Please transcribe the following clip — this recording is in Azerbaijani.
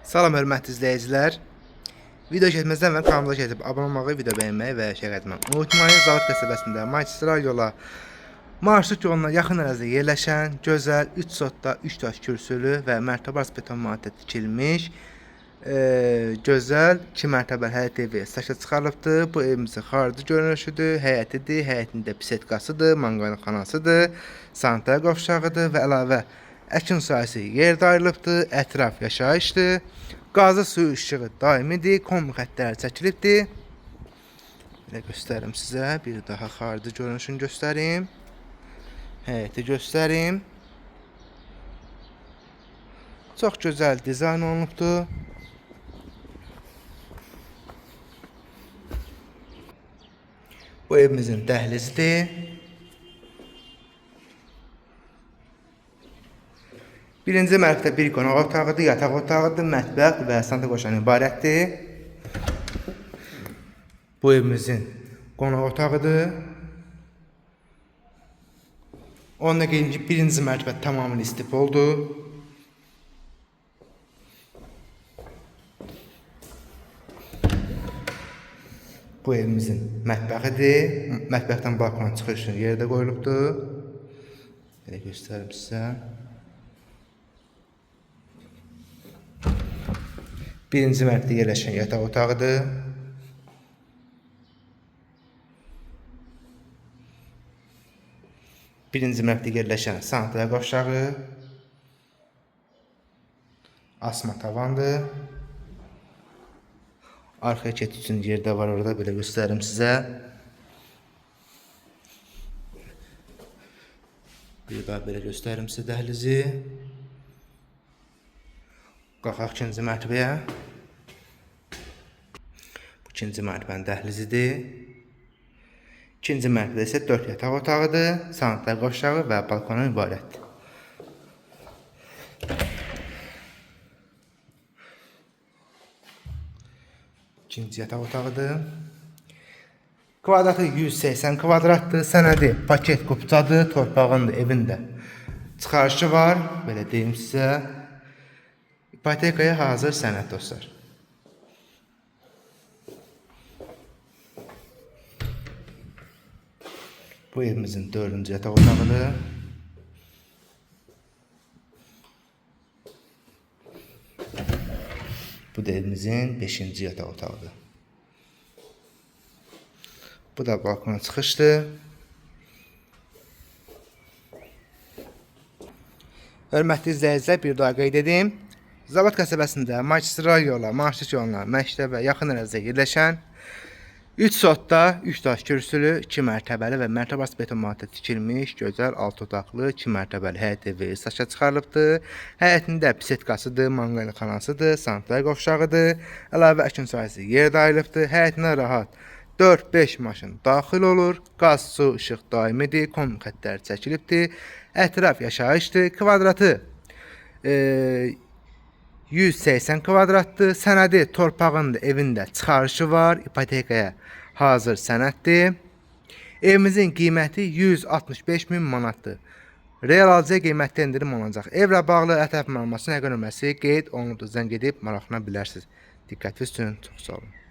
Salam hörmətli izləyicilər. Video keçməzdən əvvəl kanalımıza keçib abunə olmağı, video bəyənməyi və şərh etməyi unutmayın. Zavod qəsəbəsində magistral yola marşrut yoluna yaxın ərazidə yerləşən gözəl 3 sotda 3 daş kürsülü və mərtəbə arası beton maddə tikilmiş gözəl 2 mərtəbəli həyət evi satışa çıxarılıbdır. Bu evimizin xarici görünüşüdür, həyətidir, həyətində bisetkasıdır, manqalxanasıdır, sanitar qovşağıdır və əlavə əkin sahəsi yerdə ayrılıbdır, ətraf yaşayışdır, qazı suyu işığı daimidir, kombi xəttləri çəkilibdir. Belə göstərim sizə, bir daha xarici görünüşünü göstərim, həyəti göstərim. Çox gözəl dizayn olunubdur. Bu evimizin dəhlizidir. Birinci mərtəbədə bir qonaq otağıdır, yataq otağıdır, mətbəx və sanitar qoşanı ibarətdir. Bu evimizin qonaq otağıdır. Onunla qeyd ki, birinci mərtəbə tamamilə istif oldu. Bu evimizin mətbəxidir. Mətbəxdən balkona çıxış üçün yerdə qoyulubdur. Belə göstərim sizə. Birinci mərtəbədə yerləşən yataq otağıdır. Birinci mərtəbədə yerləşən sanitar qovşağı. Asma tavandır. Arxaya keçid üçün yerdə var orada, belə göstərim sizə. Bir daha belə göstərim sizə dəhlizi. Qalxaq ikinci mərtəbəyə. Bu ikinci mərtəbənin dəhlizidir. İkinci mərtəbədə isə 4 yataq otağıdır, sanitar qovşağı və balkondan ibarətdir. İkinci yataq otağıdır. Kvadratı 180 kvadratdır. Sənədi paket qupçadır. Torpağın da evində çıxarışı var. Belə deyim sizə. İpotekaya hazır sənəd dostlar. Bu evimizin 4-cü yataq otağıdır. Bu da evimizin 5-ci yataq otağıdır. Bu da balkona çıxışdır. Hörmətli izləyicilər, bir daha qeyd edim. Zavod qəsəbəsində magistral yola, marşrut yoluna, məktəbə yaxın ərazidə yerləşən 3 sotda 3 daş kürsülü, 2 mərtəbəli və mərtəbə arası beton maddə tikilmiş gözəl 6 otaqlı 2 mərtəbəli həyət evi satışa çıxarılıbdır. Həyətində bisetkasıdır, manqalxanasıdır, sanitar qovşağıdır, əlavə əkin sahəsi yerdə ayrılıbdır. Həyətinə rahat 4-5 maşın daxil olur, qaz, su, işıq daimidir, kombi xəttləri çəkilibdir, ətraf yaşayışdır, kvadratı 180 kvadratdır, sənədi torpağın da evində çıxarışı var, ipotekaya hazır sənəddir. Evimizin qiyməti 165.000 manatdır. Real alıcıya qiymətdə endirim olacaq. Evlə bağlı ətraf məlumatı, nömrəsi qeyd olunubdur. Zəng edib maraqlana bilərsiniz. Diqqətiniz üçün çox sağ olun.